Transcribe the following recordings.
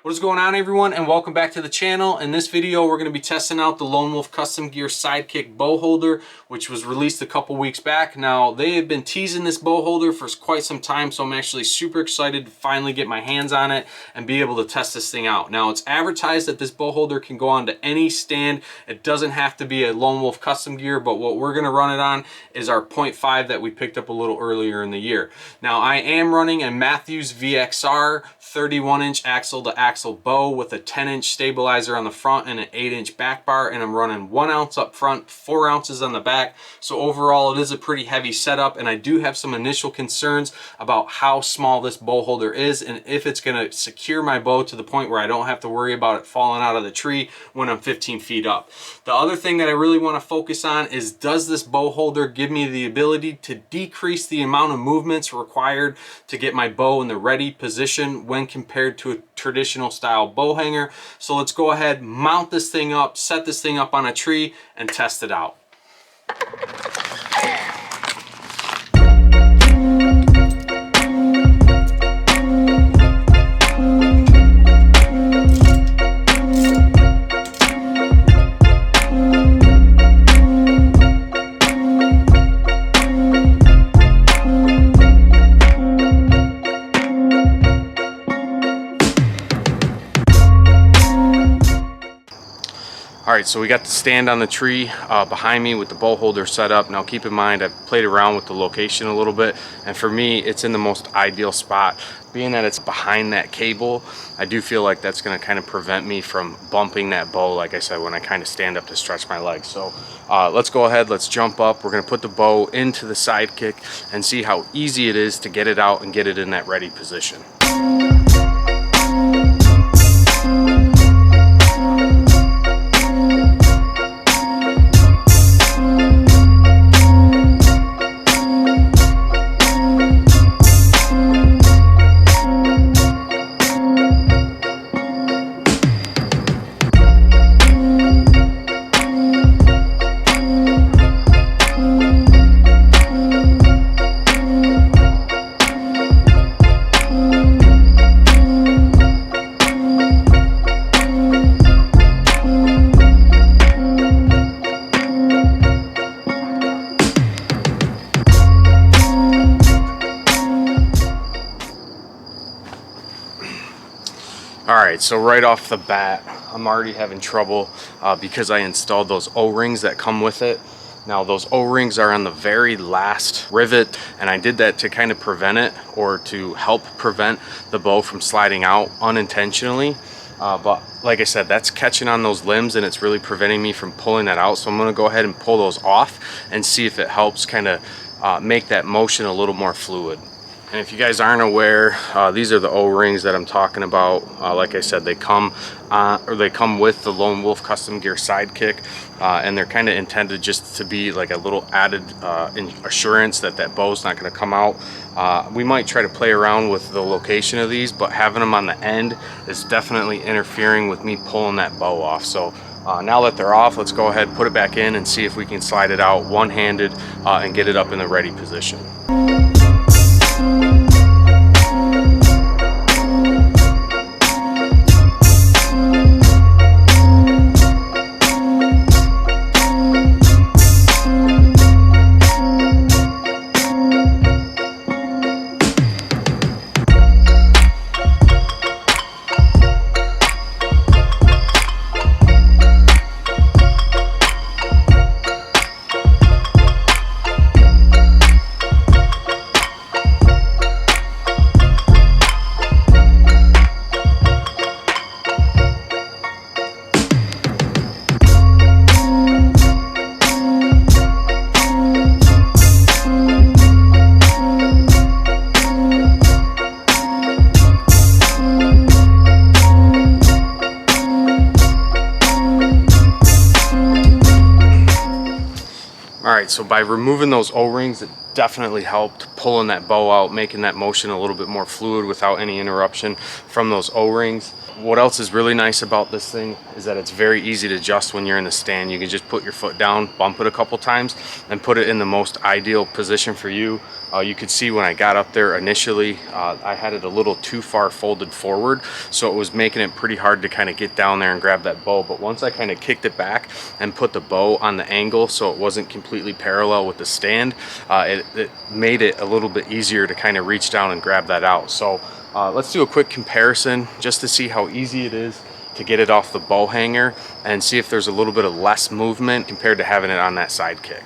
What is going on, everyone, and welcome back to the channel. In this video we're going to be testing out the Lone Wolf Custom Gear Sidekick bow holder, which was released a couple weeks back. Now, they have been teasing this bow holder for quite some time, so I'm actually super excited to finally get my hands on it and be able to test this thing out. Now, it's advertised that this bow holder can go onto any stand. It doesn't have to be a Lone Wolf Custom Gear, but what we're going to run it on is our 0.5 that we picked up a little earlier in the year. Now, I am running a Matthews VXR 31-inch axle to axle bow with a 10-inch stabilizer on the front and an 8-inch back bar, and I'm running 1 ounce up front, 4 ounces on the back. So overall it is a pretty heavy setup, and I do have some initial concerns about how small this bow holder is and if it's going to secure my bow to the point where I don't have to worry about it falling out of the tree when I'm 15 feet up. The other thing that I really want to focus on is, does this bow holder give me the ability to decrease the amount of movements required to get my bow in the ready position when compared to a traditional style bow hanger? So let's go ahead, mount this thing up, set this thing up on a tree, and test it out. Alright, so we got the stand on the tree behind me with the bow holder set up. Now keep in mind, I've played around with the location a little bit, and for me it's in the most ideal spot. Being that it's behind that cable, I do feel like that's going to kind of prevent me from bumping that bow, like I said, when I kind of stand up to stretch my legs. So let's go ahead, let's jump up. We're going to put the bow into the Sidekick and see how easy it is to get it out and get it in that ready position. Alright, so right off the bat, I'm already having trouble because I installed those O-rings that come with it. Now, those O-rings are on the very last rivet, and I did that to kind of prevent it, or to help prevent the bow from sliding out unintentionally. But like I said, that's catching on those limbs and it's really preventing me from pulling that out. So I'm going to go ahead and pull those off and see if it helps kind of make that motion a little more fluid. And if you guys aren't aware, these are the O-rings that I'm talking about. Like I said, they come with the Lone Wolf Custom Gear Sidekick, and they're kind of intended just to be like a little added assurance that that bow's not going to come out. We might try to play around with the location of these, but having them on the end is definitely interfering with me pulling that bow off. So now that they're off, let's go ahead, put it back in, and see if we can slide it out one-handed and get it up in the ready position. Alright, so by removing those O-rings, it definitely helped pulling that bow out, making that motion a little bit more fluid without any interruption from those O-rings. What else is really nice about this thing is that it's very easy to adjust when you're in the stand. You can just put your foot down, bump it a couple times, and put it in the most ideal position for you. You could see when I got up there initially, I had it a little too far folded forward, so it was making it pretty hard to kind of get down there and grab that bow. But once I kind of kicked it back and put the bow on the angle so it wasn't completely parallel with the stand, it made it a little bit easier to kind of reach down and grab that out. So let's do a quick comparison just to see how easy it is to get it off the bow hanger and see if there's a little bit of less movement compared to having it on that Sidekick.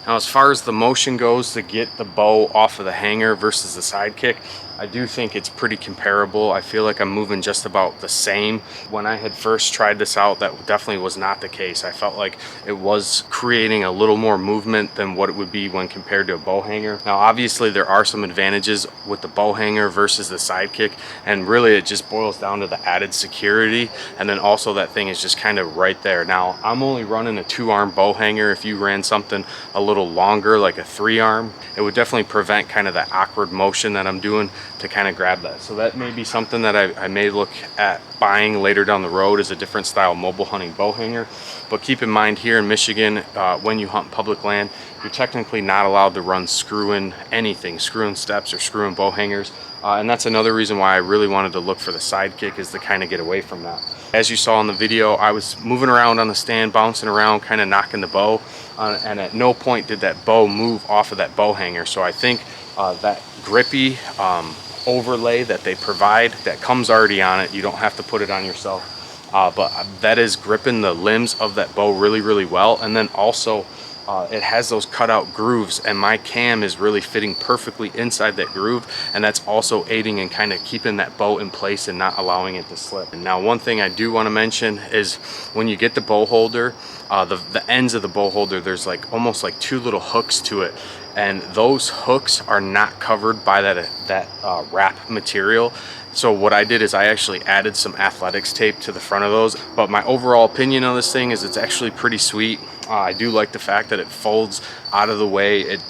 Now, as far as the motion goes to get the bow off of the hanger versus the Sidekick, I do think it's pretty comparable. I feel like I'm moving just about the same. When I had first tried this out, that definitely was not the case. I felt like it was creating a little more movement than what it would be when compared to a bow hanger. Now, obviously, there are some advantages with the bow hanger versus the Sidekick, and really it just boils down to the added security, and then also that thing is just kind of right there. Now, I'm only running a 2-arm bow hanger. If you ran something a little longer, like a 3-arm, it would definitely prevent kind of that awkward motion that I'm doing to kind of grab that. So that may be something that I may look at buying later down the road, as a different style mobile hunting bow hanger. But keep in mind, here in Michigan, when you hunt public land, you're technically not allowed to run screw-in anything, screw-in steps or screw-in bow hangers. And that's another reason why I really wanted to look for the Sidekick, is to kind of get away from that. As you saw in the video, I was moving around on the stand, bouncing around, kind of knocking the bow, and at no point did that bow move off of that bow hanger. So I think that grippy overlay that they provide, that comes already on it, you don't have to put it on yourself, but that is gripping the limbs of that bow really, really well. And then also it has those cutout grooves, and my cam is really fitting perfectly inside that groove, and that's also aiding in kind of keeping that bow in place and not allowing it to slip. And now, one thing I do want to mention is when you get the bow holder, the ends of the bow holder, there's like almost like 2 little hooks to it, and those hooks are not covered by that wrap material. So what I did is I actually added some athletics tape to the front of those. But my overall opinion on this thing is it's actually pretty sweet. I do like the fact that it folds out of the way. It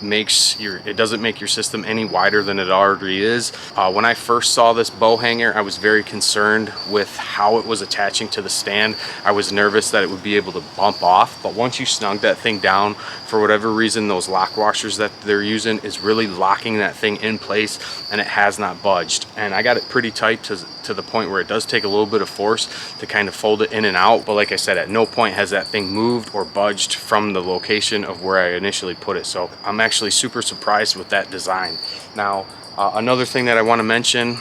doesn't make your system any wider than it already is. When I first saw this bow hanger, I was very concerned with how it was attaching to the stand. I was nervous that it would be able to bump off, but once you snug that thing down, for whatever reason, those lock washers that they're using is really locking that thing in place, and it has not budged. And I got it pretty tight to the point where it does take a little bit of force to kind of fold it in and out. But like I said, at no point has that thing moved or budged from the location of where I initially put it. So I'm actually super surprised with that design. Now, another thing that I want to mention,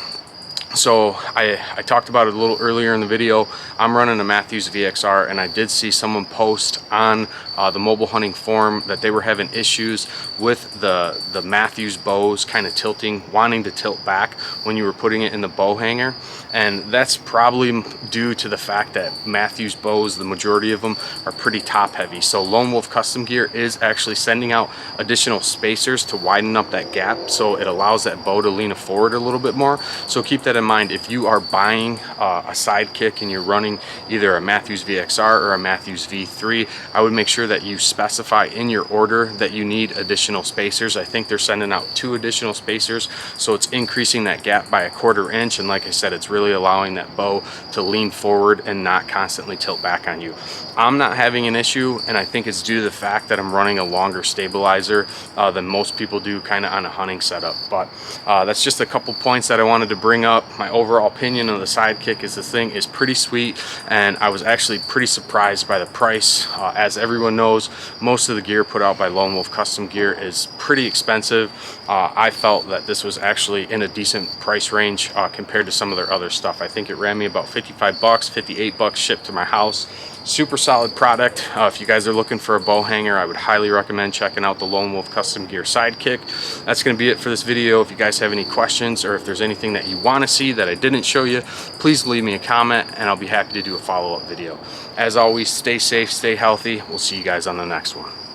so I talked about it a little earlier in the video. I'm running a Mathews VXR, and I did see someone post on the mobile hunting forum that they were having issues with the Mathews bows kind of wanting to tilt back when you were putting it in the bow hanger. And that's probably due to the fact that Mathews bows, the majority of them, are pretty top heavy. So Lone Wolf Custom Gear is actually sending out additional spacers to widen up that gap, so it allows that bow to lean forward a little bit more. So keep that in mind if you are buying a Sidekick and you're running either a Mathews VXR or a Mathews V3. I would make sure that you specify in your order that you need additional spacers. I think they're sending out 2 additional spacers, so it's increasing that gap by 1/4 inch. And like I said, it's really allowing that bow to lean forward and not constantly tilt back on you. I'm not having an issue, and I think it's due to the fact that I'm running a longer stabilizer than most people do kind of on a hunting setup. But that's just a couple points that I wanted to bring up. My overall opinion of the Sidekick is this thing is pretty sweet, and I was actually pretty surprised by the price. As everyone knows, most of the gear put out by Lone Wolf Custom Gear is pretty expensive. I felt that this was actually in a decent price range compared to some of their other stuff. I think it ran me about 55 bucks, 58 bucks shipped to my house. Super solid product. If you guys are looking for a bow hanger, I would highly recommend checking out the Lone Wolf Custom Gear Sidekick. That's going to be it for this video. If you guys have any questions, or if there's anything that you want to see that I didn't show you, please leave me a comment and I'll be happy to do a follow-up video. As always, stay safe, stay healthy. We'll see you guys on the next one.